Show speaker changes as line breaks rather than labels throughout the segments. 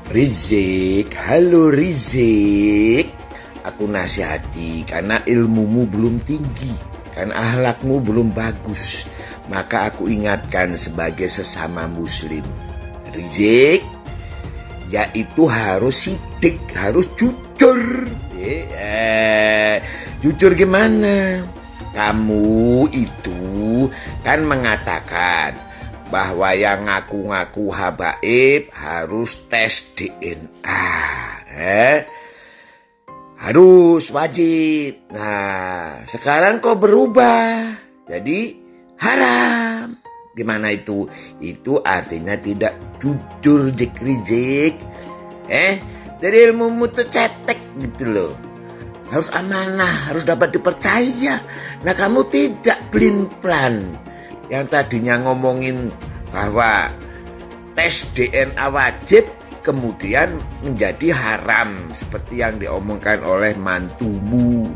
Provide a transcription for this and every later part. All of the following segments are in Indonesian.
Rizik, halo Rizik. Aku nasihati karena ilmumu belum tinggi, kan akhlakmu belum bagus. Maka aku ingatkan sebagai sesama muslim, Rizik, yaitu harus sidik, harus jujur. Jujur gimana? Kamu itu kan mengatakan bahwa yang ngaku-ngaku habaib harus tes DNA. Harus wajib. Nah, sekarang kok berubah jadi haram. Gimana itu? Itu artinya tidak jujur, Rizik. Dari ilmumu tuh cetek gitu loh. Harus amanah, harus dapat dipercaya. Nah, kamu tidak pelin-pelan. Yang tadinya ngomongin bahwa tes DNA wajib kemudian menjadi haram seperti yang diomongkan oleh mantumu.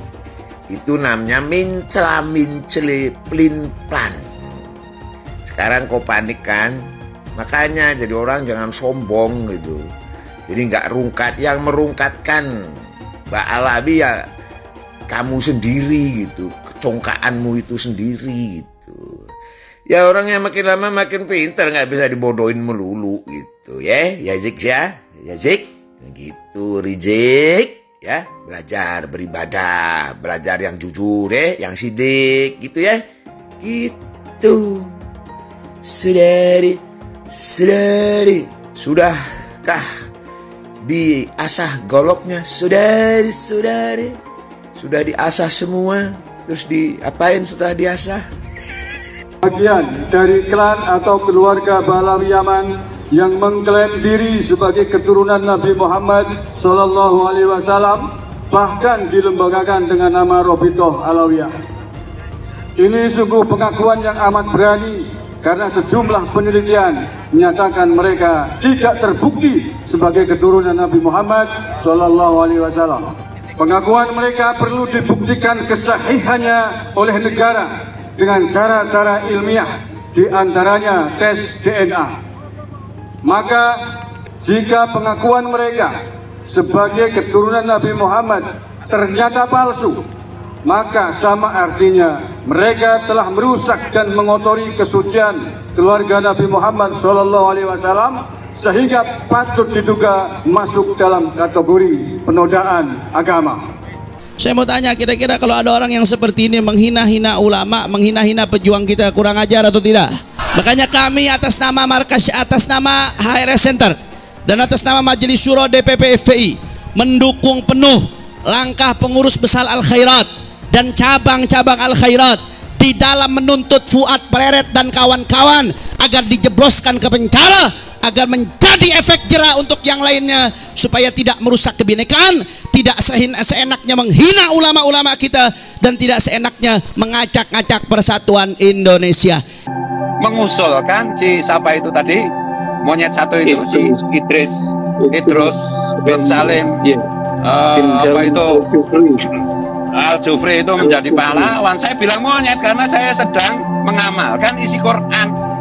Itu namanya mincela-mincele, pelin-pelan. Sekarang kau panik kan? Makanya jadi orang jangan sombong gitu. Jadi nggak rungkat. Yang merungkatkan Mbak Alawi ya kamu sendiri gitu. Kecongkaanmu itu sendiri gitu. Ya orangnya makin lama makin pintar, nggak bisa dibodohin melulu gitu ya. Zik ya, Zik gitu Rizik ya, belajar beribadah, belajar yang jujur ya, yang sidik gitu ya. Gitu. Sudahkah diasah goloknya? Sudah diasah semua. Terus diapain setelah diasah?
Bagian dari klan atau keluarga Balawi Yaman yang mengklaim diri sebagai keturunan Nabi Muhammad SAW, bahkan dilembagakan dengan nama Robitoh Alawiyah. Ini sungguh pengakuan yang amat berani karena sejumlah penelitian menyatakan mereka tidak terbukti sebagai keturunan Nabi Muhammad SAW. Pengakuan mereka perlu dibuktikan kesahihannya oleh negara dengan cara-cara ilmiah, diantaranya tes DNA. Maka jika pengakuan mereka sebagai keturunan Nabi Muhammad ternyata palsu, maka sama artinya mereka telah merusak dan mengotori kesucian keluarga Nabi Muhammad SAW, sehingga patut diduga masuk dalam kategori penodaan agama.
Saya mau tanya, kira-kira kalau ada orang yang seperti ini menghina-hina ulama, menghina-hina pejuang kita, kurang ajar atau tidak? Makanya kami atas nama markas, atas nama HRS Center dan atas nama Majelis Syuro DPP FPI mendukung penuh langkah pengurus besar Al Khairat dan cabang-cabang Al Khairat di dalam menuntut Fuad Pleret dan kawan-kawan agar dijebloskan ke penjara, agar menjadi efek jera untuk yang lainnya, supaya tidak merusak kebinekaan, tidak seenaknya menghina ulama-ulama kita, dan tidak seenaknya mengacak-ngacak persatuan Indonesia.
Mengusulkan si siapa itu tadi, monyet satu itu, si Idris bin Salim, apa itu Al-Jufri itu menjadi pahlawan. Saya bilang monyet karena saya sedang mengamalkan isi Quran.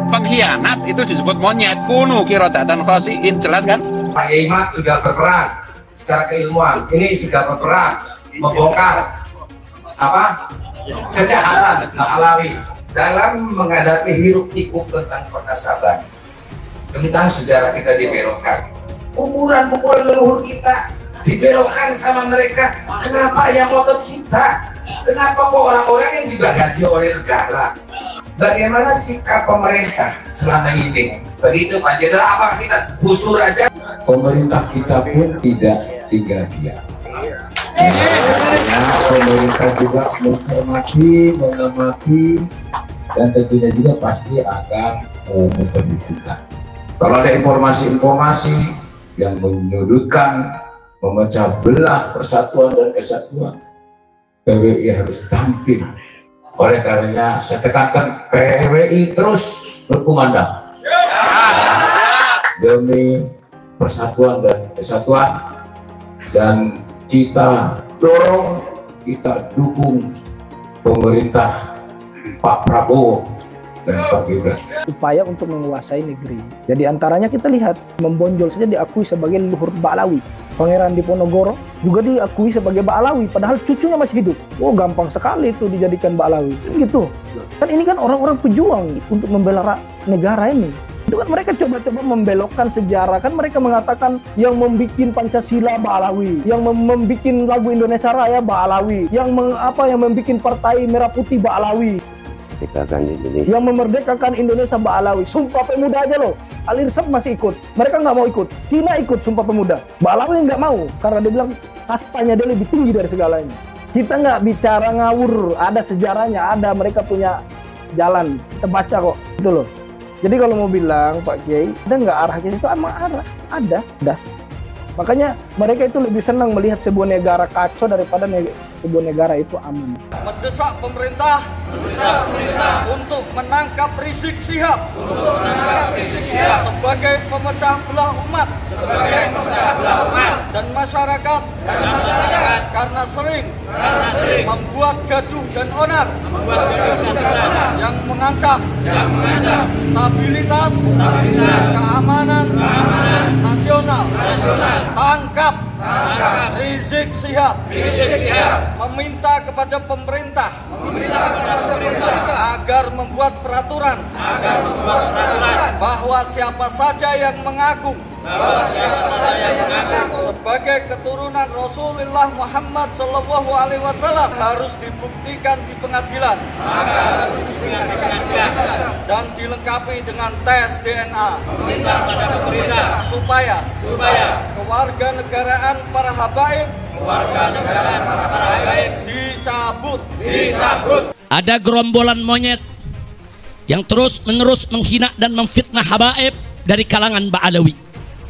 Pengkhianat itu disebut monyet. Kunu kirodatan khosiin, jelas kan?
Pak Imat sudah berperan secara keilmuan. Ini sudah berperan membongkar apa kejahatan Alawi dalam menghadapi hiruk pikuk tentang pernasaban, tentang sejarah kita dibelokkan, kuburan leluhur kita dibelokkan sama mereka. Kenapa yang ngotot kita? Kenapa kok orang-orang yang dibagati oleh negara? Bagaimana sikap pemerintah selama ini? Begitu Pak Jenderal, apa kita gusur aja?
Pemerintah kita pun tidak tinggal diam. Pemerintah juga mengamati, dan tentunya juga pasti akan memperhitungkan. Kalau ada informasi-informasi yang menyudutkan, memecah belah persatuan dan kesatuan, PWI harus tampil. Oleh karenanya saya tekankan, PWI terus berkumandang demi persatuan dan kesatuan, dan kita dorong, kita dukung pemerintah Pak Prabowo dan Pak Gibran.
Upaya untuk menguasai negeri. Jadi antaranya kita lihat, membonjol saja diakui sebagai leluhur Ba'alawi. Pangeran Diponegoro juga diakui sebagai Ba'alawi, padahal cucunya masih hidup. Oh, gampang sekali itu dijadikan Ba'alawi. Gitu. Kan ini kan orang-orang pejuang untuk membela negara ini. Itu kan mereka coba-coba membelokkan sejarah. Kan mereka mengatakan yang membuat Pancasila Ba'alawi, yang membuat lagu Indonesia Raya Ba'alawi, yang membuat Partai Merah Putih Ba'alawi, yang memerdekakan Indonesia Ba'alawi. Sumpah Pemuda aja loh, Ali Irsad masih ikut. Mereka nggak mau ikut. Cina ikut Sumpah Pemuda. Ba'alawi nggak mau karena dia bilang kastanya dia lebih tinggi dari segalanya. Kita nggak bicara ngawur, ada sejarahnya, ada mereka punya jalan. Kita baca kok, itu loh. Jadi kalau mau bilang Pak Kiai, ada nggak arah ke situ? Emang arah, ada. Makanya mereka itu lebih senang melihat sebuah negara kacau daripada sebuah negara itu aman.
Mendesak pemerintah untuk menangkap Rizik Syihab sebagai pemecah belah umat dan masyarakat karena sering membuat gaduh dan onar yang mengancam stabilitas keamanan nasional. Tangkap Rizik Syihab. Meminta kepada pemerintah agar membuat peraturan bahwa siapa saja yang mengaku sebagai keturunan Rasulullah Muhammad SAW harus dibuktikan di pengadilan dan dilengkapi dengan tes DNA supaya kewarganegaraan para habaib dicabut.
Ada gerombolan monyet yang terus-menerus menghina dan memfitnah habaib dari kalangan Ba'alawi.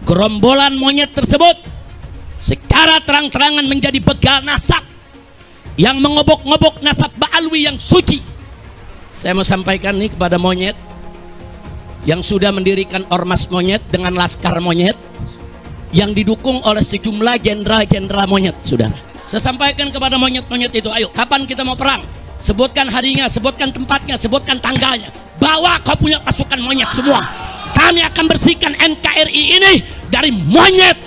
Gerombolan monyet tersebut secara terang-terangan menjadi begal nasab yang mengobok-ngobok nasab Ba'alawi yang suci. Saya mau sampaikan nih kepada monyet yang sudah mendirikan ormas monyet dengan laskar monyet yang didukung oleh sejumlah jenderal-jenderal monyet, saudara. Saya sampaikan kepada monyet-monyet itu, ayo, kapan kita mau perang? Sebutkan harinya, sebutkan tempatnya, sebutkan tanggalnya. Bawa kau punya pasukan monyet semua. Kami akan bersihkan NKRI ini dari monyet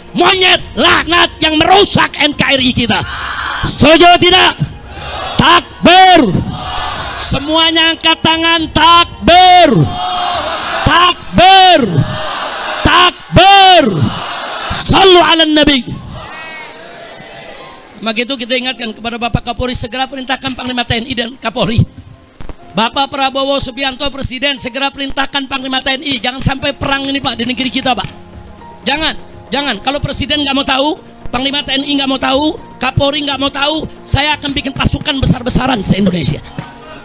laknat yang merusak NKRI kita. Setuju tidak? Takbir. Semuanya angkat tangan, takbir. Takbir. Takbir. Sallu ala Nabi. Maka itu kita ingatkan kepada Bapak Kapolri, segera perintahkan Panglima TNI dan Kapolri. Bapak Prabowo Subianto Presiden, segera perintahkan Panglima TNI. Jangan sampai perang ini Pak di negeri kita Pak. Jangan. Kalau Presiden nggak mau tahu, Panglima TNI nggak mau tahu, Kapolri nggak mau tahu, saya akan bikin pasukan besar-besaran se-Indonesia.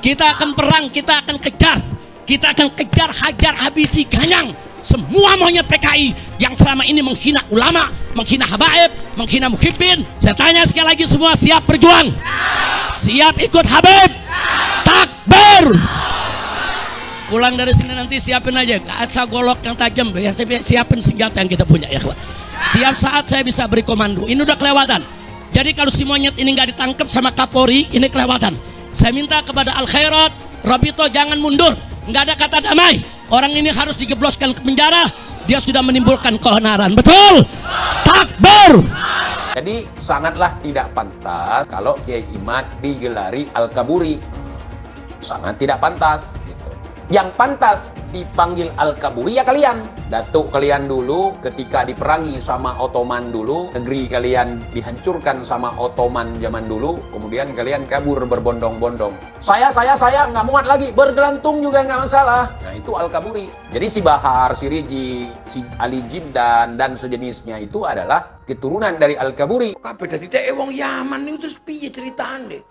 Kita akan perang, kita akan kejar, hajar, habisi, ganyang semua monyet PKI yang selama ini menghina ulama, menghina habaib, menghina muhibbin. Saya tanya sekali lagi, semua siap berjuang? Siap ikut Habib? Takbir. Pulang dari sini nanti siapin aja asal golok yang tajam, ya, siapin senjata yang kita punya ya. Tiap saat saya bisa beri komando. Ini udah kelewatan. Jadi kalau si monyet ini nggak ditangkap sama Kapolri, ini kelewatan. Saya minta kepada Al Khairat, Rabito jangan mundur. Nggak ada kata damai. Orang ini harus digebloskan ke penjara. Dia sudah menimbulkan keonaran. Betul? Takbir.
Jadi sangatlah tidak pantas kalau Kiai Imad digelari Al-Kaburi. Sangat tidak pantas gitu. Yang pantas dipanggil Al-Kaburi ya kalian. Datuk kalian dulu ketika diperangi sama Ottoman dulu, negeri kalian dihancurkan sama Ottoman zaman dulu, kemudian kalian kabur berbondong-bondong. Saya nggak muat lagi, bergelantung juga nggak masalah. Nah itu Al-Kaburi. Jadi si Bahar, si Riji, si Ali Jindan dan sejenisnya itu adalah keturunan dari Al-Kaburi.
Kabeh dadi dhek wong Yaman niku terus piye ceritane?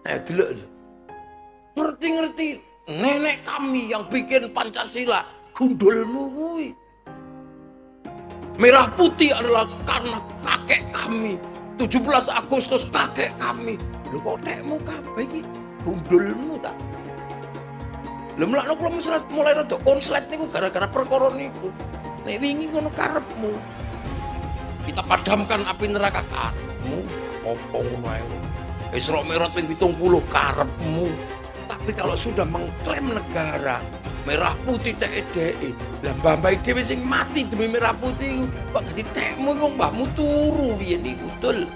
Ayo delok. Ngerti-ngerti nenek kami yang bikin Pancasila, gundulmu kuwi. Merah putih adalah karena kakek kami. 17 Agustus kakek kami. Lho kok dekmu kabeh iki gundulmu ta? Lha mlakno kula mulai rada konslet niku gara-gara perkara niku. Nek wingi ngono karepmu. Kita padamkan api neraka karepmu. Opo ngono ae. Isra Mi'raj ping 70 karepmu. Tak
Tapi kalau sudah mengklaim negara, merah putih TEDI, lah mbak-mbak dhewe sing mati demi merah putih kok dadi tekmu kok mbahmu turu piye niku betul.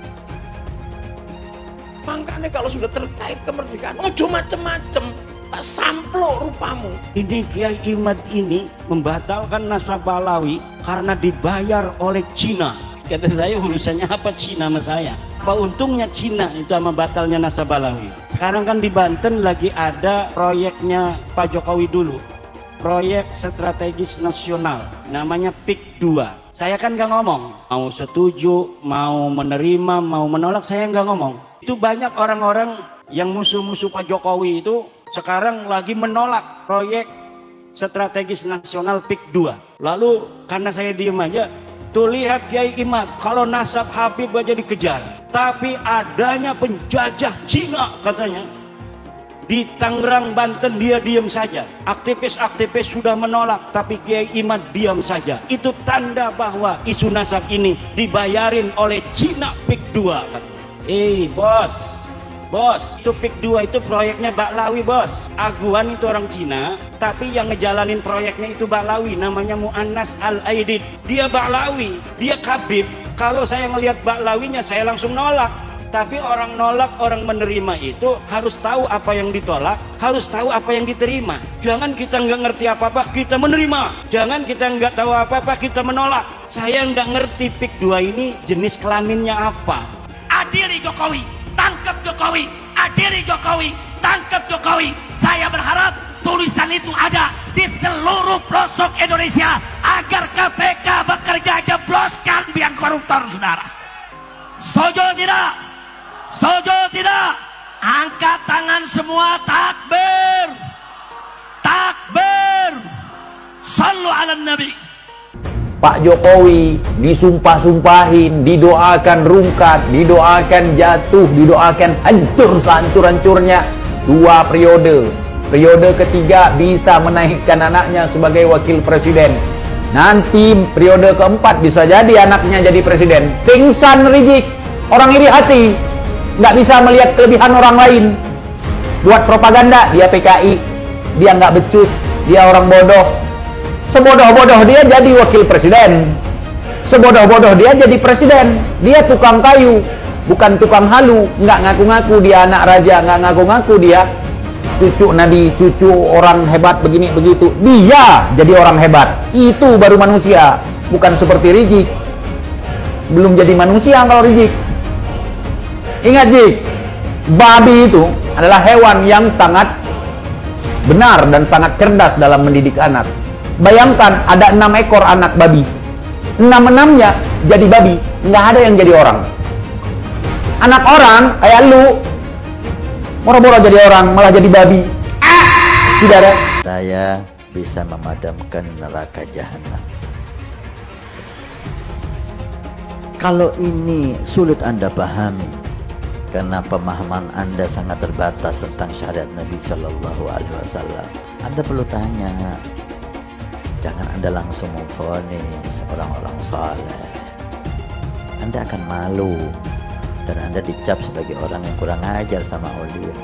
Makanya kalau sudah terkait kemerdekaan, ojo macem-macem, tak samplok rupamu.
Ini Kiai Imad ini membatalkan nasabah Balawi karena dibayar oleh Cina. Kata saya, urusannya apa Cina sama saya? Apa untungnya Cina itu sama batalnya nasabah Balawi? Sekarang kan di Banten lagi ada proyeknya Pak Jokowi dulu, proyek strategis nasional, namanya PIK 2. Saya kan nggak ngomong, mau setuju, mau menerima, mau menolak, saya nggak ngomong. Itu banyak orang-orang yang musuh-musuh Pak Jokowi itu sekarang lagi menolak proyek strategis nasional PIK 2. Lalu karena saya diem aja, tuh lihat Kiai Imad, kalau nasab Habib aja dikejar, tapi adanya penjajah Cina katanya di Tangerang, Banten, dia diam saja. Aktivis-aktivis sudah menolak, tapi Kiai Imad diam saja. Itu tanda bahwa isu nasab ini dibayarin oleh Cina PIK 2. Bos, itu PIK 2 itu proyeknya Baklawi, bos. Aguan itu orang Cina, tapi yang ngejalanin proyeknya itu Baklawi, namanya Mu'annas Al-Aidid. Dia Baklawi, dia Habib. Kalau saya ngelihat Baklawinya, saya langsung nolak. Tapi orang nolak, orang menerima itu harus tahu apa yang ditolak, harus tahu apa yang diterima. Jangan kita nggak ngerti apa-apa, kita menerima. Jangan kita nggak tahu apa-apa, kita menolak. Saya nggak ngerti PIK 2 ini jenis kelaminnya apa.
Adili Jokowi, tangkap Jokowi, adili Jokowi, tangkap Jokowi. Saya berharap tulisan itu ada di seluruh pelosok Indonesia agar KPK bekerja jebloskan biang koruptor, saudara. Setuju tidak? Setuju tidak? Angkat tangan semua, takbir, takbir, sallu ala nabi.
Pak Jokowi disumpah-sumpahin, didoakan rungkat, didoakan jatuh, didoakan hancur sehancur-hancurnya 2 periode. Periode ketiga bisa menaikkan anaknya sebagai wakil presiden. Nanti periode keempat bisa jadi anaknya jadi presiden. Pingsan Rizik, orang iri hati, nggak bisa melihat kelebihan orang lain. Buat propaganda, dia PKI, dia nggak becus, dia orang bodoh. Sebodoh-bodoh dia jadi wakil presiden, sebodoh-bodoh dia jadi presiden. Dia tukang kayu, bukan tukang halu. Nggak ngaku-ngaku dia anak raja, nggak ngaku-ngaku dia cucu nabi, cucu orang hebat begini begitu. Dia jadi orang hebat, itu baru manusia, bukan seperti Rizik. Belum jadi manusia kalau Rizik. Ingat Jik, babi itu adalah hewan yang sangat benar dan sangat cerdas dalam mendidik anak. Bayangkan ada 6 ekor anak babi, 6-6-nya jadi babi, nggak ada yang jadi orang. Anak orang kayak lu, moro-moro jadi orang, malah jadi babi. Saudara,
saya bisa memadamkan neraka jahanam. Kalau ini sulit Anda pahami, karena pemahaman Anda sangat terbatas tentang syariat Nabi Shallallahu Alaihi Wasallam, Anda perlu tanya. Jangan Anda langsung memvonis orang-orang saleh. Anda akan malu dan Anda dicap sebagai orang yang kurang ajar sama aulia.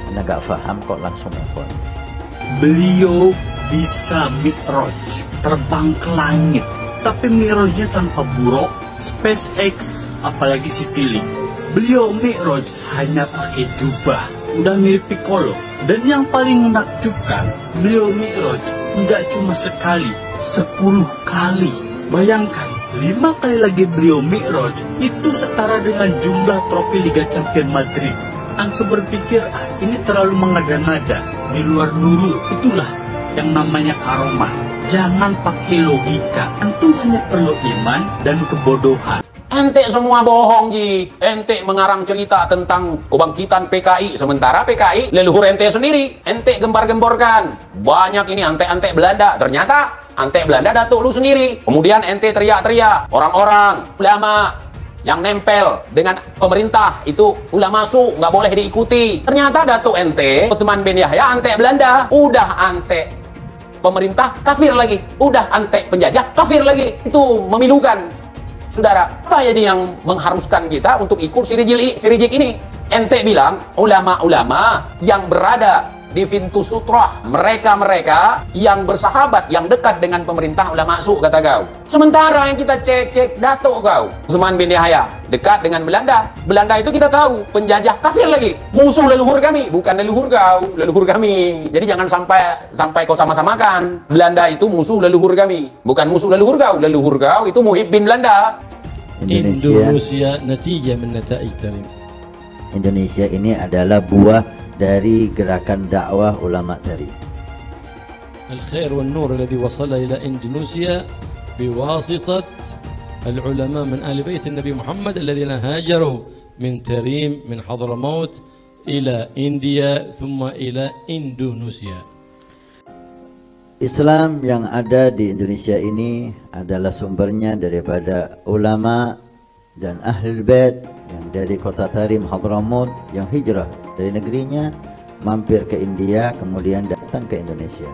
Anda gak paham kok langsung memvonis.
Beliau bisa mi'raj, terbang ke langit, tapi mi'rajnya tanpa buruk, SpaceX, apalagi Citylink. Beliau mi'raj hanya pakai jubah, udah mirip Piccolo. Dan yang paling menakjubkan, beliau mi'raj nggak cuma sekali, 10 kali. Bayangkan, 5 kali lagi beliau mi'raj, itu setara dengan jumlah trofi Liga Champions Madrid. Antum berpikir, ini terlalu mengada-ngada, di luar nurul. Itulah yang namanya karomah. Jangan pakai logika, antum hanya perlu iman dan kebodohan.
Ente semua bohong, Jik. Ente mengarang cerita tentang kebangkitan PKI, sementara PKI leluhur ente sendiri. Ente gembar-gemborkan banyak ini ante-ante Belanda. Ternyata ante Belanda datuk lu sendiri. Kemudian ente teriak-teriak, orang-orang ulama yang nempel dengan pemerintah itu ulama su, nggak boleh diikuti. Ternyata datuk ente Utsman bin Yahya ante Belanda. Udah ante pemerintah kafir lagi, udah ante penjajah kafir lagi. Itu memilukan. Saudara, apa jadi yang mengharuskan kita untuk ikut si Rizik ini? Ente bilang ulama-ulama yang berada di pintu sutrah, mereka-mereka yang bersahabat, yang dekat dengan pemerintah ulama su, kata kau. Sementara yang kita cek Datuk kau, Utsman bin Yahya, dekat dengan Belanda. Belanda itu kita tahu penjajah kafir lagi, musuh leluhur kami, bukan leluhur kau, leluhur kami. Jadi jangan sampai kau sama-samakan. Belanda itu musuh leluhur kami, bukan musuh leluhur kau. Leluhur kau itu muhibbin Belanda.
Indonesia natijah min nataij tarim.
Indonesia ini adalah buah dari gerakan dakwah ulama tadi.
الخير والنور الذي وصل إلى إندونيسيا بواسطة العلماء من آل بيت النبي محمد الذين هاجروا من تريم من حضرموت إلى إنديا ثم إلى إندونيسيا.
Islam yang ada di Indonesia ini adalah sumbernya daripada ulama dan ahlul bait yang dari kota Tarim Hadramaut yang hijrah dari negerinya mampir ke India kemudian datang ke Indonesia.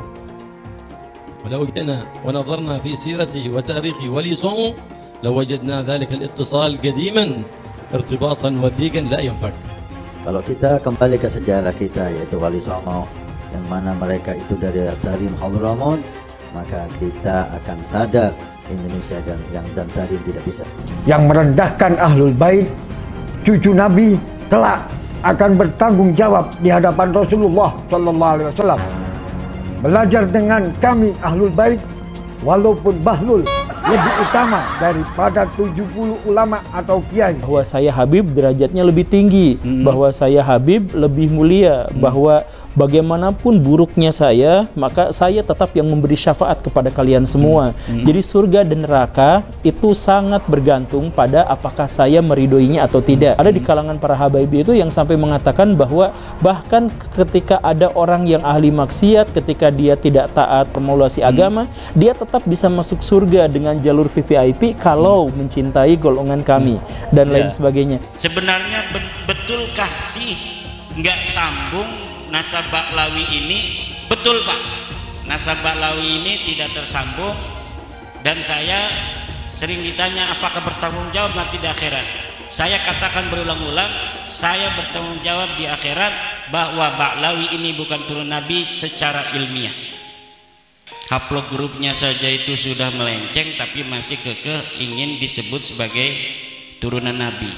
ولو جئنا ونظرنا في سيرته وتاريخه ولسانه لوجدنا ذلك الاتصال قديما ارتباطا وثيقا لا ينفك. Kalau
kita kembali ke sejarah kita yaitu Wali Songo yang mana mereka itu dari Tarim Hadramaut, maka kita akan sadar Indonesia dan Tarim tidak bisa.
Yang merendahkan Ahlul Bait, cucu Nabi, kelak akan bertanggung jawab di hadapan Rasulullah Sallallahu Alaihi Wasallam. Belajar dengan kami Ahlul Bait, walaupun Bahlul lebih utama daripada 70 ulama atau kiai.
Bahwa saya Habib derajatnya lebih tinggi, bahwa saya Habib lebih mulia, bahwa bagaimanapun buruknya saya, maka saya tetap yang memberi syafaat kepada kalian semua. Jadi surga dan neraka itu sangat bergantung pada apakah saya meridoinya atau tidak. Ada di kalangan para habaib itu yang sampai mengatakan bahwa bahkan ketika ada orang yang ahli maksiat, ketika dia tidak taat formulasi agama, dia tetap bisa masuk surga dengan jalur VVIP kalau mencintai golongan kami dan lain sebagainya.
Sebenarnya betulkah sih nggak sambung nasab Ba'lawi ini? Betul Pak, nasab Ba'lawi ini tidak tersambung, dan saya sering ditanya apakah bertanggung jawab nanti di akhirat. Saya katakan berulang-ulang, saya bertanggung jawab di akhirat bahwa Ba'lawi ini bukan turun Nabi secara ilmiah. Haplog grupnya saja itu sudah melenceng, tapi masih kekeh ingin disebut sebagai turunan Nabi.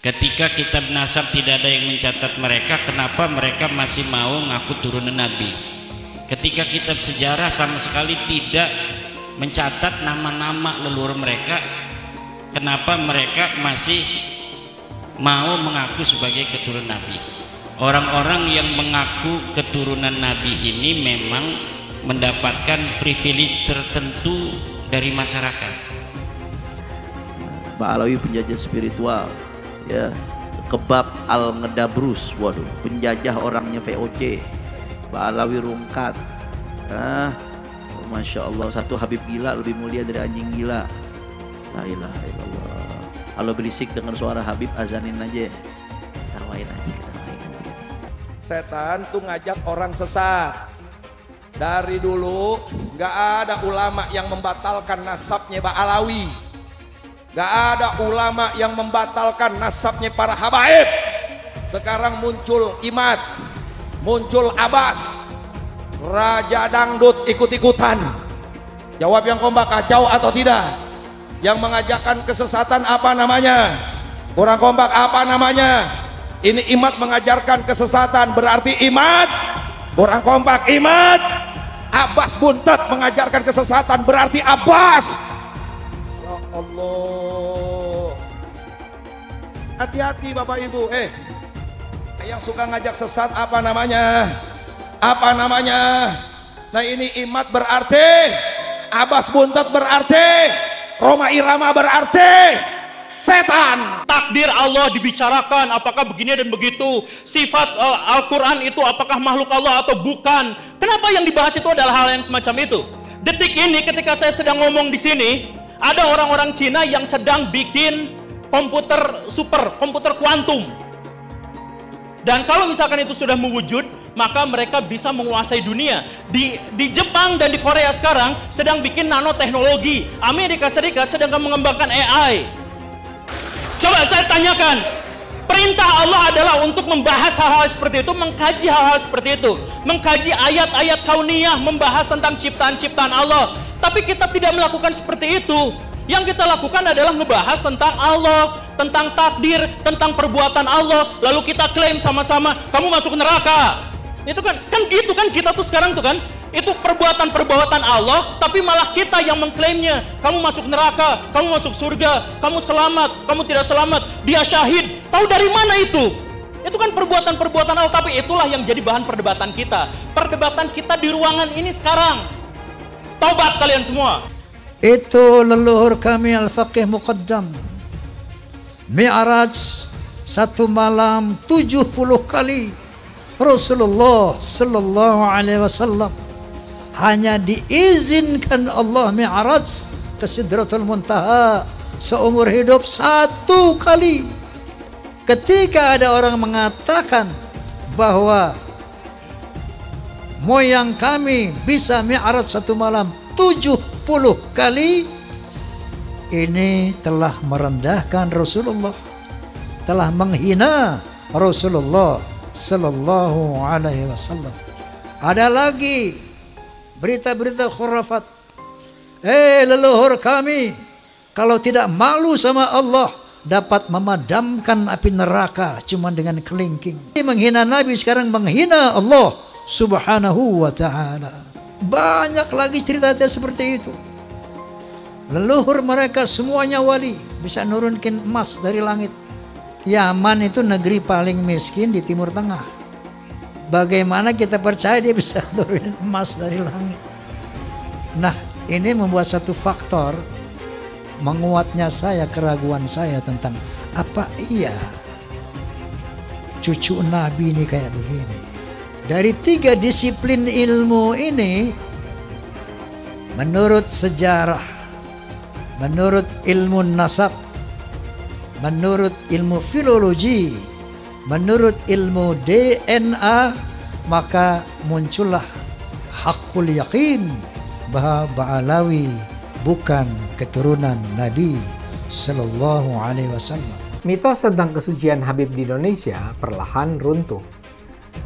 Ketika kitab nasab tidak ada yang mencatat mereka, kenapa mereka masih mau ngaku turunan Nabi? Ketika kitab sejarah sama sekali tidak mencatat nama-nama leluhur mereka, kenapa mereka masih mau mengaku sebagai keturunan Nabi? Orang-orang yang mengaku keturunan Nabi ini memang mendapatkan privilege tertentu dari masyarakat.
Ba'lawi penjajah spiritual, ya, kebab al-ngedabrus, waduh, penjajah orangnya VOC. Ba'lawi rungkat, Masya Allah, satu Habib gila lebih mulia dari anjing gila. La ilaha illallah. Kalau berisik dengan suara Habib, azanin aja, ketawain aja, ketawain.
Setan tuh ngajak orang sesat. Dari dulu gak ada ulama yang membatalkan nasabnya Ba'lawi, gak ada ulama yang membatalkan nasabnya para habaib. Sekarang muncul Imad, muncul Abbas, Raja Dangdut ikut-ikutan. Jawab yang kompak, kacau atau tidak? Yang mengajakkan kesesatan apa namanya? Kurang kompak apa namanya? Ini Imad mengajarkan kesesatan, berarti Imad. Kurang kompak, Imad. Abbas Buntat mengajarkan kesesatan, berarti Abbas. Ya Allah, hati-hati Bapak Ibu. Yang suka ngajak sesat apa namanya? Apa namanya? Nah ini Imad berarti, Abbas Buntat berarti, Roma Irama berarti setan.
Takdir Allah dibicarakan, apakah begini dan begitu. Sifat Al-Quran itu apakah makhluk Allah atau bukan. Kenapa yang dibahas itu adalah hal yang semacam itu? Detik ini ketika saya sedang ngomong di sini, ada orang-orang Cina yang sedang bikin komputer super, komputer kuantum. Dan kalau misalkan itu sudah mewujud, maka mereka bisa menguasai dunia. Di Jepang dan di Korea sekarang sedang bikin nanoteknologi. Amerika Serikat sedang mengembangkan AI. Coba saya tanyakan, Perintah Allah adalah untuk membahas hal-hal seperti itu, mengkaji hal-hal seperti itu, mengkaji ayat-ayat kauniyah, membahas tentang ciptaan-ciptaan Allah. Tapi kita tidak melakukan seperti itu. Yang kita lakukan adalah ngebahas tentang Allah, tentang takdir, tentang perbuatan Allah. Lalu kita klaim sama-sama, kamu masuk neraka. Itu kan gitu kan kita tuh sekarang tuh kan. Itu perbuatan-perbuatan Allah, tapi malah kita yang mengklaimnya. Kamu masuk neraka, kamu masuk surga, kamu selamat, kamu tidak selamat, dia syahid. Tahu dari mana itu? Itu kan perbuatan-perbuatan Allah, tapi itulah yang jadi bahan perdebatan kita. Perdebatan kita di ruangan ini sekarang. Taubat kalian semua.
Itu leluhur kami Al-Faqih Muqaddam. Mi'raj satu malam 70 kali. Rasulullah sallallahu alaihi wasallam hanya diizinkan Allah mi'raj ke Sidratul Muntaha seumur hidup 1 kali. Ketika ada orang mengatakan bahwa moyang kami bisa mi'raj 1 malam 70 kali, ini telah merendahkan Rasulullah, telah menghina Rasulullah sallallahu alaihi wasallam. Ada lagi berita-berita khurafat. Leluhur kami kalau tidak malu sama Allah dapat memadamkan api neraka cuma dengan kelingking. Menghina Nabi sekarang menghina Allah subhanahu wa ta'ala. Banyak lagi cerita seperti itu. Leluhur mereka semuanya wali, bisa nurunkan emas dari langit. Yaman itu negeri paling miskin di Timur Tengah. Bagaimana kita percaya dia bisa nurunin emas dari langit? Nah, ini membuat satu faktor menguatnya saya, keraguan saya tentang apa iya cucu Nabi ini kayak begini. Dari 3 disiplin ilmu ini, menurut sejarah, menurut ilmu nasab, menurut ilmu filologi, menurut ilmu DNA, maka muncullah hakul yakin bahwa Ba'alawi bukan keturunan Nabi Sallallahu Alaihi Wasallam.
Mitos tentang kesucian Habib di Indonesia perlahan runtuh.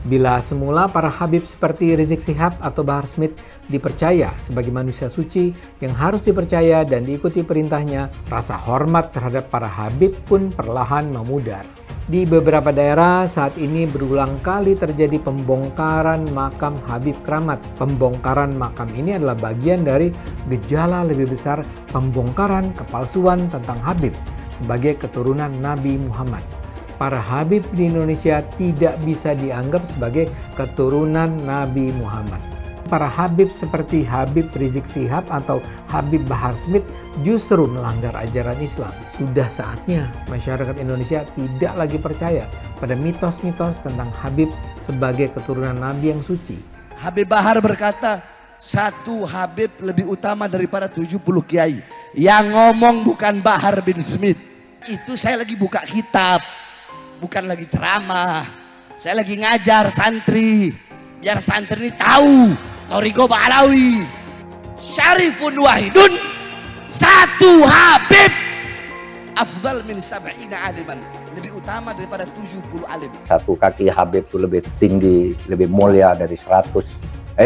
Bila semula para Habib seperti Rizik Syihab atau Bahar Smith dipercaya sebagai manusia suci yang harus dipercaya dan diikuti perintahnya, rasa hormat terhadap para Habib pun perlahan memudar. Di beberapa daerah saat ini berulang kali terjadi pembongkaran makam Habib Keramat. Pembongkaran makam ini adalah bagian dari gejala lebih besar pembongkaran kepalsuan tentang Habib sebagai keturunan Nabi Muhammad. Para Habib di Indonesia tidak bisa dianggap sebagai keturunan Nabi Muhammad. Para Habib seperti Habib Rizik Syihab atau Habib Bahar Smith justru melanggar ajaran Islam. Sudah saatnya masyarakat Indonesia tidak lagi percaya pada mitos-mitos tentang Habib sebagai keturunan Nabi yang suci.
Habib Bahar berkata, satu Habib lebih utama daripada 70 kiai. Yang ngomong bukan Bahar bin Smith. Itu saya lagi buka kitab. Bukan lagi ceramah, saya lagi ngajar santri, biar santri ini tahu Thariqah Ba'alawi, Syarifun Wahidun, satu Habib, afdal min 70 aliman, lebih utama daripada 70 alim.
Satu kaki Habib itu lebih tinggi, lebih mulia dari 70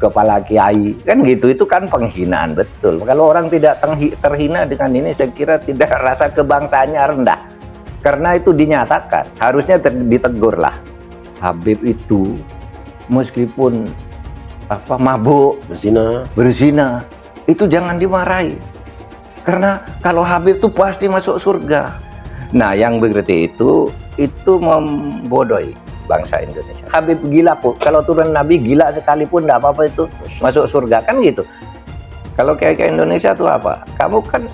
kepala kiai, kan gitu. Itu kan penghinaan betul. Kalau orang tidak terhina dengan ini, saya kira tidak, rasa kebangsaannya rendah. Karena itu dinyatakan, harusnya ditegur lah. Habib itu meskipun mabuk, berzina, itu jangan dimarahi. Karena kalau Habib itu pasti masuk surga. Nah, yang begitu itu membodohi bangsa Indonesia. Habib gila pun, kalau turun Nabi gila sekalipun tidak apa-apa itu masuk surga, kan gitu. Kalau kayak Indonesia tuh apa? Kamu kan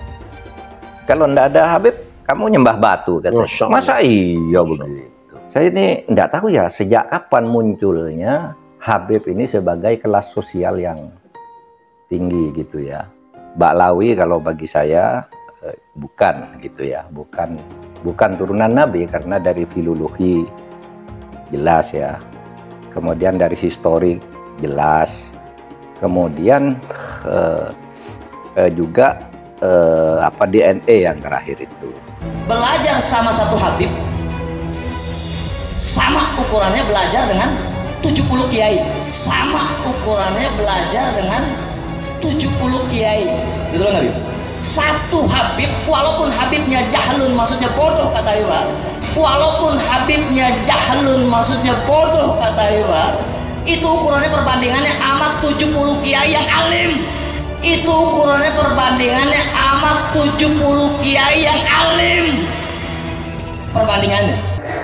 kalau tidak ada Habib, kamu nyembah batu kan? Masa iya begitu? Saya ini tidak tahu ya sejak kapan munculnya Habib ini sebagai kelas sosial yang tinggi gitu ya. Ba'alawi kalau bagi saya bukan gitu ya, bukan turunan Nabi karena dari filologi jelas ya. Kemudian dari historik jelas. Kemudian juga DNA yang terakhir itu.
Belajar sama satu Habib sama ukurannya belajar dengan 70 kiai, sama ukurannya belajar dengan 70 kiai, gitu loh Habib. Satu Habib, walaupun Habibnya jahlun maksudnya bodoh kata Iwa, walaupun Habibnya jahlun maksudnya bodoh kata Iwa, itu ukurannya perbandingannya amat 70 kiai yang alim. Itu ukurannya perbandingannya amat 70 kiai yang alim. Perbandingannya.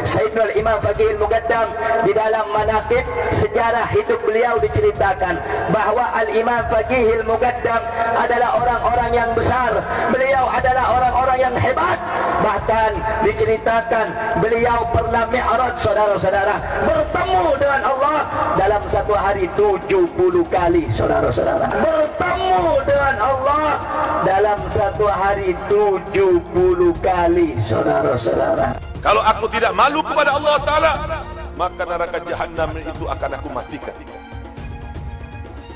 Sayyidul Imam Faqihil Muqaddam di dalam manaqib sejarah hidup beliau diceritakan bahwa Al-Imam Faqihil Muqaddam adalah orang-orang yang besar, beliau adalah orang-orang yang hebat. Bahkan diceritakan beliau pernah mi'raj, saudara-saudara, bertemu dengan Allah dalam satu hari 70 kali, saudara-saudara. Bertemu dengan Allah dalam satu hari 70 kali, saudara-saudara.
Kalau aku tidak malu kepada Allah Ta'ala, maka neraka Jahannam itu akan aku matikan.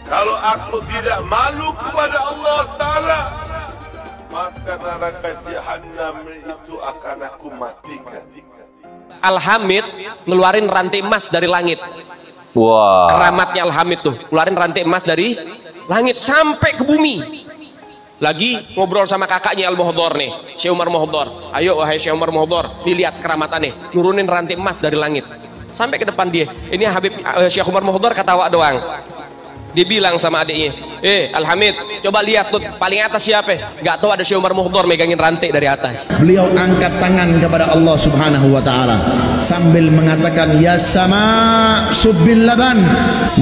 Kalau aku tidak malu kepada Allah Ta'ala, maka neraka Jahannam itu akan aku matikan.
Al-Hamid ngeluarin rantai emas dari langit.
Wah.
Keramatnya Al-Hamid tuh, ngeluarin rantai emas dari langit sampai ke bumi. Lagi ngobrol sama kakaknya Al-Muhdhar nih, Syekh Umar Muhdhar. Ayo wahai Syekh Umar Muhdhar, dilihat keramatannya, nurunin rantai emas dari langit sampai ke depan dia. Ini Habib Syekh Umar Muhdhar ketawa doang. Dia bilang sama adiknya, Al-Hamid, coba lihat tuh paling atas siapa? Gak tahu ada Syekh Umar Muhdhar megangin rantai dari atas.
Beliau angkat tangan kepada Allah Subhanahu wa taala sambil mengatakan, ya sama subbil laban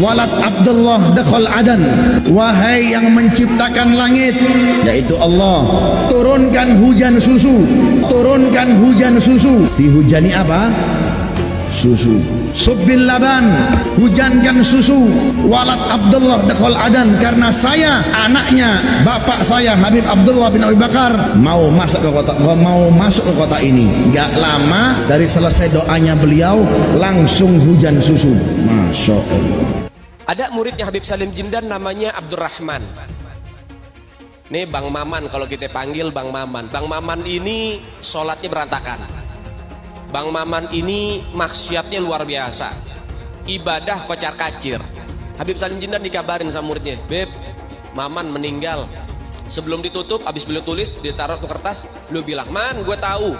walad Abdullah dakhal adan. Wahai yang menciptakan langit, yaitu Allah, turunkan hujan susu. Turunkan hujan susu. Dihujani apa? Susu. Subbil laban, hujankan susu. Walad Abdullah dakhal adan, karena saya anaknya bapak saya Habib Abdullah bin Abi Bakar mau masuk ke kota ini. Gak lama dari selesai doanya beliau langsung hujan susu. Masya Allah.
Ada muridnya Habib Salim Jindan namanya Abdurrahman. Nih Bang Maman, kalau kita panggil Bang Maman. Bang Maman ini sholatnya berantakan. Bang Maman ini maksiatnya luar biasa, ibadah kocar kacir. Habib Salim Jindan dikabarin sama muridnya, Beb, Maman meninggal. Sebelum ditutup, habis beliau tulis, ditaruh ke kertas, lo bilang, Man, gue tahu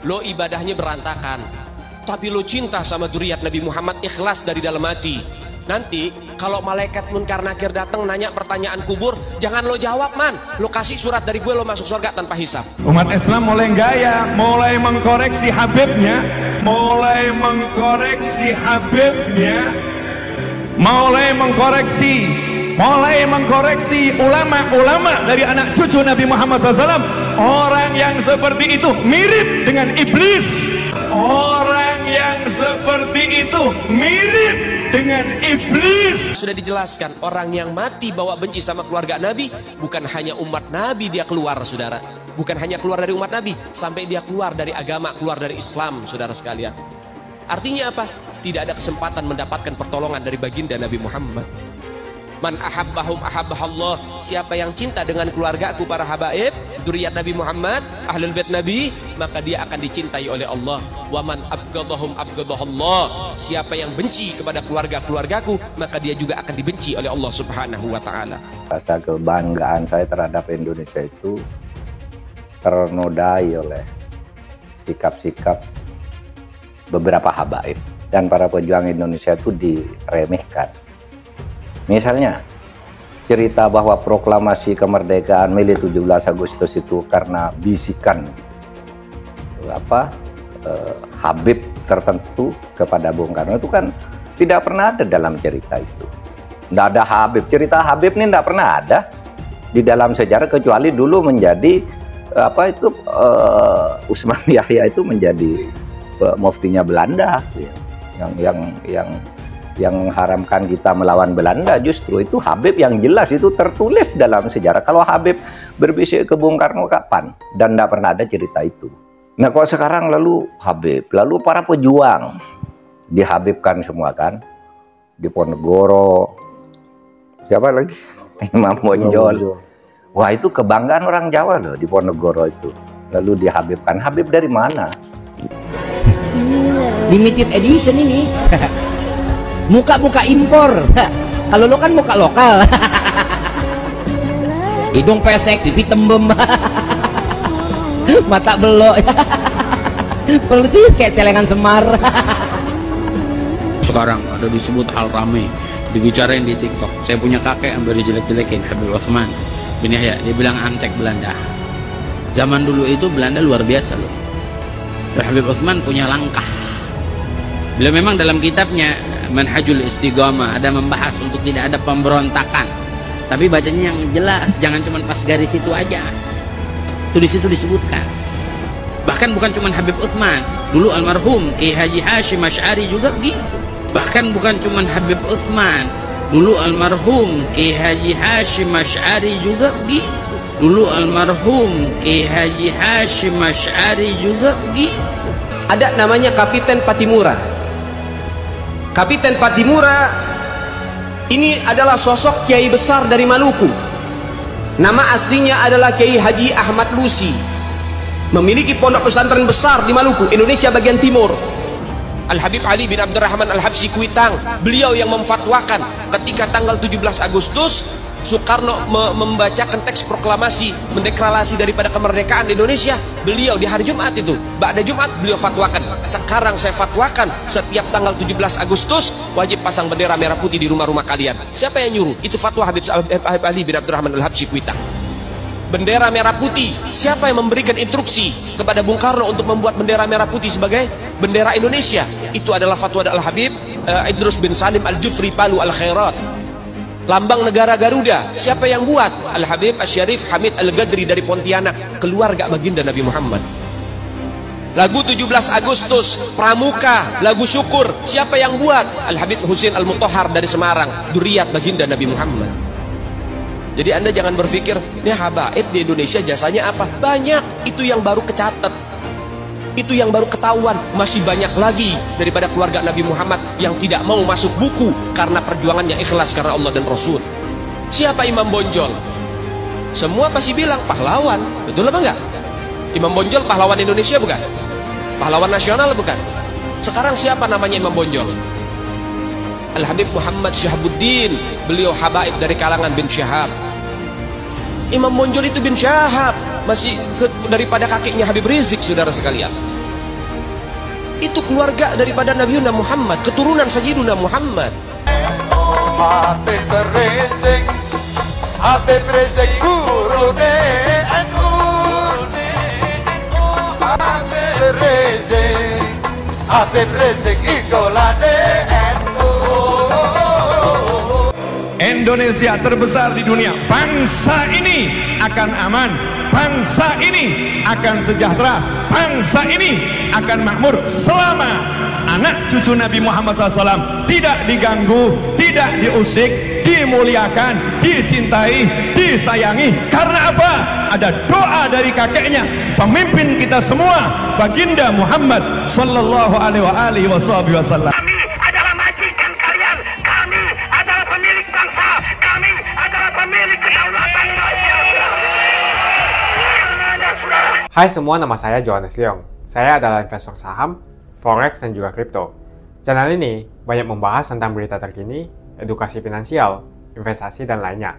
lo ibadahnya berantakan, tapi lo cinta sama dzurriyyat Nabi Muhammad, ikhlas dari dalam hati. Nanti kalau malaikat Munkar Nakir datang nanya pertanyaan kubur, jangan lo jawab, Man, lo kasih surat dari gue, lo masuk surga tanpa hisab.
Umat Islam mulai gaya, mulai mengkoreksi Habibnya, mulai mengkoreksi Habibnya, mulai mengkoreksi ulama-ulama dari anak cucu Nabi Muhammad SAW. Orang yang seperti itu mirip dengan iblis. Orang yang seperti itu mirip dengan iblis.
Sudah dijelaskan, orang yang mati bawa benci sama keluarga Nabi, bukan hanya umat Nabi dia keluar, saudara. Bukan hanya keluar dari umat Nabi, sampai dia keluar dari agama, keluar dari Islam, saudara sekalian. Artinya apa? Tidak ada kesempatan mendapatkan pertolongan dari baginda Nabi Muhammad. Man ahabbahum ahabbahallah. Siapa yang cinta dengan keluargaku para habaib, dzurriyyat Nabi Muhammad, ahlul bait Nabi, maka dia akan dicintai oleh Allah. Wa man abghadahum abghadahallah. Siapa yang benci kepada keluargaku, maka dia juga akan dibenci oleh Allah Subhanahu wa taala.
Rasa kebanggaan saya terhadap Indonesia itu ternodai oleh sikap-sikap beberapa habaib dan para pejuang Indonesia itu diremehkan. Misalnya cerita bahwa proklamasi kemerdekaan Mei 17 Agustus itu karena bisikan Habib tertentu kepada Bung Karno, itu kan tidak pernah ada dalam cerita itu. Tidak ada Habib, cerita Habib ini tidak pernah ada di dalam sejarah, kecuali dulu menjadi Usman Yahya itu menjadi muftinya Belanda yang mengharamkan kita melawan Belanda. Justru itu Habib yang jelas itu tertulis dalam sejarah. Kalau Habib berbisik ke Bung Karno kapan? Dan tidak pernah ada cerita itu. Nah kok sekarang lalu Habib, lalu para pejuang dihabibkan semua kan? Di Ponegoro, siapa lagi? Imam Bonjol, Wah, itu kebanggaan orang Jawa loh di Ponorogo itu. Lalu dihabibkan. Habib dari mana?
Limited edition ini. Muka-muka impor. Kalau lo kan muka lokal. Hidung pesek, pipi tembem. Mata belok. Persis kayak celengan Semar.
Sekarang ada disebut hal rame, dibicarain di TikTok. Saya punya kakek yang jelek-jelekin Habib Utsman bin Yahya. Dia bilang antek Belanda. Zaman dulu itu Belanda luar biasa loh. Habib Utsman punya langkah. Beliau memang dalam kitabnya Manhajul Istiqamah ada membahas untuk tidak ada pemberontakan. Tapi bacanya yang jelas, jangan cuma pas garis itu aja. Itu di situ disebutkan. Bahkan bukan cuma Habib Utsman, dulu almarhum Kiai Haji Hashim Asy'ari juga begitu. Bahkan bukan cuma Habib Utsman, dulu almarhum Kiai Haji Hashim Asy'ari juga begitu. Dulu almarhum Kiai Haji Hashim Asy'ari juga begitu.
Ada namanya Kapiten Patimura. Kapiten Patimura ini adalah sosok kiai besar dari Maluku. Nama aslinya adalah Kiai Haji Ahmad Lusi. Memiliki pondok pesantren besar di Maluku, Indonesia bagian timur. Al-Habib Ali bin Abdurrahman Al-Habsyi Kuitang, beliau yang memfatwakan ketika tanggal 17 Agustus Soekarno membacakan teks proklamasi mendeklarasi daripada kemerdekaan di Indonesia. Beliau di hari Jumat itu, ba'da Jumat beliau fatwakan, sekarang saya fatwakan setiap tanggal 17 Agustus wajib pasang bendera merah putih di rumah-rumah kalian. Siapa yang nyuruh? Itu fatwa Habib Ali bin Abdurrahman Al-Habsyi Kuitang. Bendera merah putih, siapa yang memberikan instruksi kepada Bung Karno untuk membuat bendera merah putih sebagai bendera Indonesia? Itu adalah fatwa Al-Habib Idrus bin Salim Al-Jufri Palu Al-Khairat. Lambang negara Garuda, siapa yang buat? Al-Habib Asy-Syarif Hamid Al-Gadri dari Pontianak, keluarga baginda Nabi Muhammad. Lagu 17 Agustus, Pramuka, lagu syukur, siapa yang buat? Al-Habib Husin Al-Mutahhar dari Semarang, dzurriyyat baginda Nabi Muhammad. Jadi Anda jangan berpikir, ini habaib di Indonesia jasanya apa? Banyak, itu yang baru kecatat. Itu yang baru ketahuan. Masih banyak lagi daripada keluarga Nabi Muhammad yang tidak mau masuk buku karena perjuangannya ikhlas karena Allah dan Rasul. Siapa Imam Bonjol? Semua pasti bilang pahlawan. Betul apa enggak? Imam Bonjol pahlawan Indonesia bukan? Pahlawan nasional bukan? Sekarang siapa namanya Imam Bonjol? Al-Habib Muhammad Syahabuddin, beliau habaib dari kalangan bin Syahab. Imam Bonjol itu bin Syahab, masih daripada kakeknya Habib Rizik, saudara sekalian. Itu keluarga daripada Nabi Muhammad, keturunan Sayyiduna Muhammad.
Habib Rizik, Habib Rizik guru de NU, Habib Rizik, Habib Rizik idola de NU.
Indonesia terbesar di dunia. Bangsa ini akan aman, bangsa ini akan sejahtera, bangsa ini akan makmur selama anak cucu Nabi Muhammad SAW tidak diganggu, tidak diusik, dimuliakan, dicintai, disayangi. Karena apa? Ada doa dari kakeknya, pemimpin kita semua, baginda Muhammad Sallallahu Alaihi Wasallam.
Kami adalah majikan kalian, kami adalah pemilik bangsa, kami adalah pemilik kedaulatan Indonesia.
Hai semua, nama saya Johannes Leong. Saya adalah investor saham, forex, dan juga kripto. Channel ini banyak membahas tentang berita terkini, edukasi finansial, investasi, dan lainnya.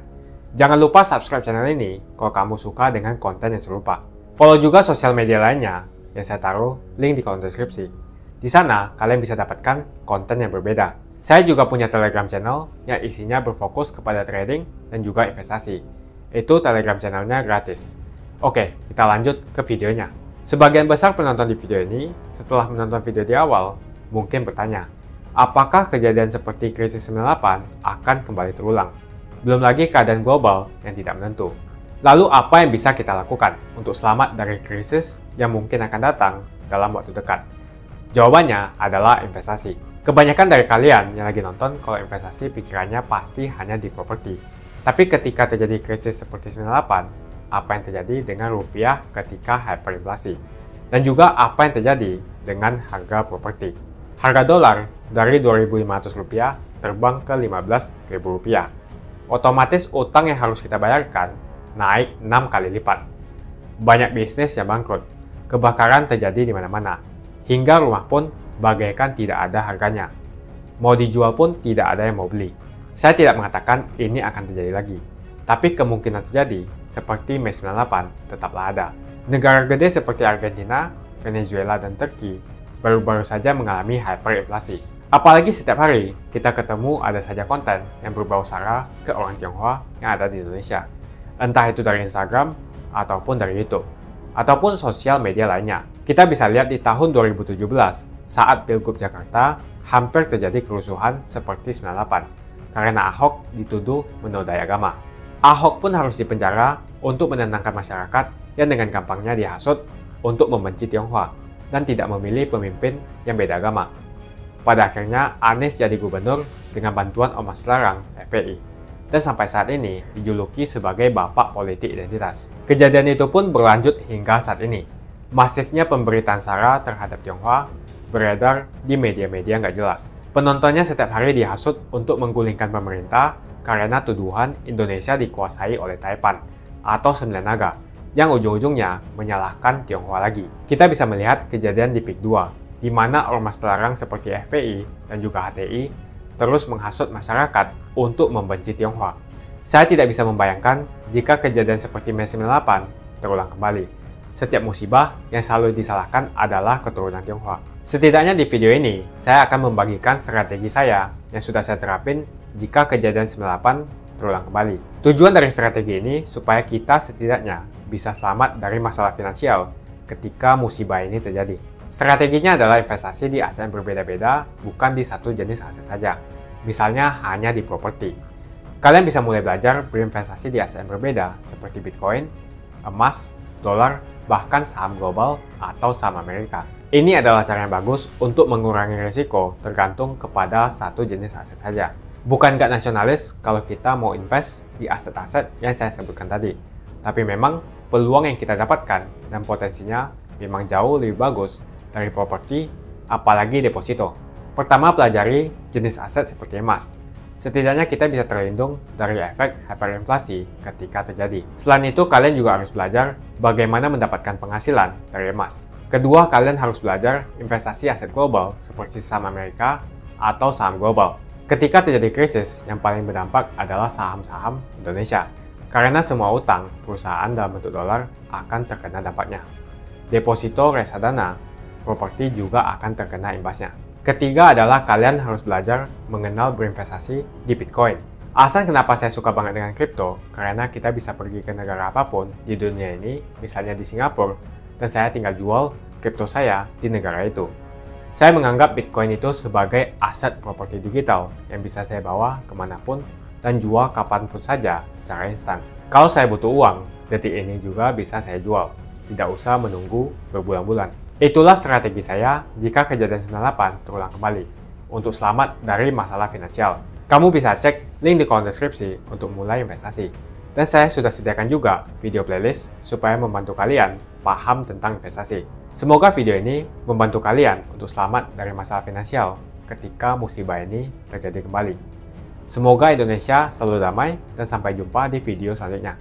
Jangan lupa subscribe channel ini kalau kamu suka dengan konten yang serupa. Follow juga sosial media lainnya yang saya taruh link di kolom deskripsi. Di sana kalian bisa dapatkan konten yang berbeda. Saya juga punya Telegram channel yang isinya berfokus kepada trading dan juga investasi. Itu Telegram channelnya gratis. Oke, kita lanjut ke videonya. Sebagian besar penonton di video ini, setelah menonton video di awal, mungkin bertanya, apakah kejadian seperti krisis 98 akan kembali terulang? Belum lagi keadaan global yang tidak menentu. Lalu apa yang bisa kita lakukan untuk selamat dari krisis yang mungkin akan datang dalam waktu dekat? Jawabannya adalah investasi. Kebanyakan dari kalian yang lagi nonton kalau investasi pikirannya pasti hanya di properti. Tapi ketika terjadi krisis seperti 98, apa yang terjadi dengan rupiah ketika hyperinflasi? Dan juga apa yang terjadi dengan harga properti? Harga dolar dari Rp2.500 terbang ke Rp15.000. Otomatis utang yang harus kita bayarkan
naik 6 kali lipat. Banyak bisnis yang bangkrut, kebakaran terjadi di mana-mana, hingga rumah pun bagaikan tidak ada harganya. Mau dijual pun tidak ada yang mau beli. Saya tidak mengatakan ini akan terjadi lagi, tapi kemungkinan terjadi seperti Mei 98 tetaplah ada. Negara gede seperti Argentina, Venezuela, dan Turki baru-baru saja mengalami hyperinflasi. Apalagi setiap hari kita ketemu ada saja konten yang berbau sara ke orang Tionghoa yang ada di Indonesia. Entah itu dari Instagram, ataupun dari YouTube, ataupun sosial media lainnya. Kita bisa lihat di tahun 2017, saat Pilgub Jakarta, hampir terjadi kerusuhan seperti 98, karena Ahok dituduh menodai agama. Ahok pun harus dipenjara untuk menenangkan masyarakat yang dengan gampangnya dihasut untuk membenci Tionghoa dan tidak memilih pemimpin yang beda agama. Pada akhirnya, Anies jadi gubernur dengan bantuan Ormas Terlarang FPI, dan sampai saat ini dijuluki sebagai Bapak Politik Identitas. Kejadian itu pun berlanjut hingga saat ini. Masifnya pemberitaan sara terhadap Tionghoa beredar di media-media nggak jelas. Penontonnya setiap hari dihasut untuk menggulingkan pemerintah karena tuduhan Indonesia dikuasai oleh Taipan atau Sembilan Naga, yang ujung-ujungnya menyalahkan Tionghoa lagi. Kita bisa melihat kejadian di PIK 2, di mana ormas terlarang seperti FPI dan juga HTI terus menghasut masyarakat untuk membenci Tionghoa. Saya tidak bisa membayangkan jika kejadian seperti Mei 98 terulang kembali. Setiap musibah yang selalu disalahkan adalah keturunan Tionghoa. Setidaknya di video ini, saya akan membagikan strategi saya yang sudah saya terapin jika kejadian 98 terulang kembali. Tujuan dari strategi ini supaya kita setidaknya bisa selamat dari masalah finansial ketika musibah ini terjadi. Strateginya adalah investasi di aset yang berbeda-beda, bukan di satu jenis aset saja. Misalnya hanya di properti. Kalian bisa mulai belajar berinvestasi di aset yang berbeda seperti Bitcoin, emas, dolar, bahkan saham global atau saham Amerika. Ini adalah cara yang bagus untuk mengurangi risiko tergantung kepada satu jenis aset saja. Bukan nggak nasionalis kalau kita mau invest di aset-aset yang saya sebutkan tadi. Tapi memang peluang yang kita dapatkan dan potensinya memang jauh lebih bagus dari properti, apalagi deposito. Pertama, pelajari jenis aset seperti emas. Setidaknya kita bisa terlindung dari efek hyperinflasi ketika terjadi. Selain itu, kalian juga harus belajar bagaimana mendapatkan penghasilan dari emas. Kedua, kalian harus belajar investasi aset global seperti saham Amerika atau saham global. Ketika terjadi krisis, yang paling berdampak adalah saham-saham Indonesia. Karena semua utang perusahaan dalam bentuk dolar akan terkena dampaknya. Deposito, reksadana, properti juga akan terkena imbasnya. Ketiga adalah kalian harus belajar mengenal berinvestasi di Bitcoin. Alasan kenapa saya suka banget dengan kripto, karena kita bisa pergi ke negara apapun di dunia ini, misalnya di Singapura, dan saya tinggal jual kripto saya di negara itu. Saya menganggap Bitcoin itu sebagai aset properti digital yang bisa saya bawa kemanapun dan jual kapanpun saja secara instan. Kalau saya butuh uang, detik ini juga bisa saya jual. Tidak usah menunggu berbulan-bulan. Itulah strategi saya jika kejadian 98 terulang kembali, untuk selamat dari masalah finansial. Kamu bisa cek link di kolom deskripsi untuk mulai investasi. Dan saya sudah sediakan juga video playlist supaya membantu kalian paham tentang investasi. Semoga video ini membantu kalian untuk selamat dari masalah finansial ketika musibah ini terjadi kembali. Semoga Indonesia selalu damai dan sampai jumpa di video selanjutnya.